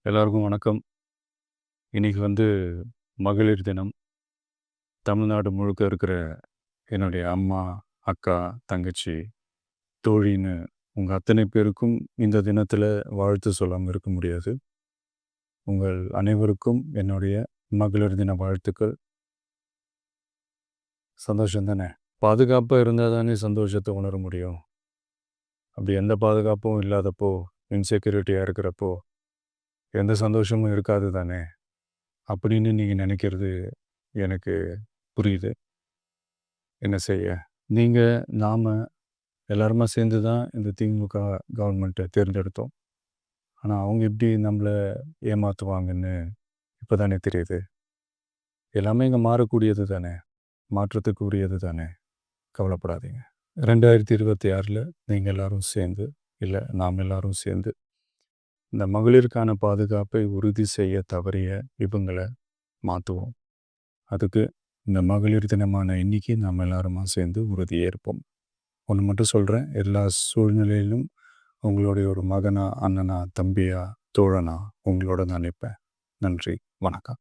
எல்லாருக்கும் வணக்கம். இன்னைக்கு மகளிர் தினம். தமிழ்நாடு முழுக்க இருக்கிற என்னுடைய அம்மா, அக்கா, தங்கச்சி, தோழின்னு உங்க அத்தனை பேருக்கும் இந்த தினத்தில வாழ்த்து சொல்லாம இருக்க முடியாது. உங்கள் அனைவருக்கும் என்னுடைய மகளிர் தின வாழ்த்துக்கள். சந்தோஷம் தானே! பாதுகாப்பா இருந்தா தானே சந்தோஷத்த உணர முடியும். அப்படி எந்த பாதுகாப்பும் இல்லாதப்போ, இன்செக்யூரிட்டியா இருக்கிறப்போ, எந்த சந்தோஷமும் இருக்காது தானே! அப்படின்னு நீங்க நினைக்கிறது எனக்கு புரியுது. என்ன செய்ய? நீங்க, நாம எல்லாருமா சேர்ந்து தான் இந்த திமுக கவர்மெண்ட்டை தேர்ந்தெடுத்தோம். ஆனால் அவங்க எப்படி நம்மளை ஏமாற்றுவாங்கன்னு இப்போ தானே தெரியுது. எல்லாமே இங்கே மாறக்கூடியது தானே, மாற்றத்துக்கு உரியது தானே. கவலைப்படாதீங்க. 2026 நீங்கள் எல்லாரும் சேர்ந்து, இல்லை நாம் எல்லாரும் சேர்ந்து இந்த மகளிருக்கான பாதுகாப்பை உறுதி செய்ய தவறிய இவங்களை மாற்றுவோம். அதுக்கு இந்த மகளிர் தினமான இன்னைக்கு நாம் எல்லாருமா சேர்ந்து உறுதியேற்போம். ஒன்று மட்டும் சொல்கிறேன், எல்லா சூழ்நிலையிலும் உங்களுடைய ஒரு மகனா, அண்ணனா, தம்பியா, தோழனா உங்களோட நான் நிற்பேன். நன்றி, வணக்கம்.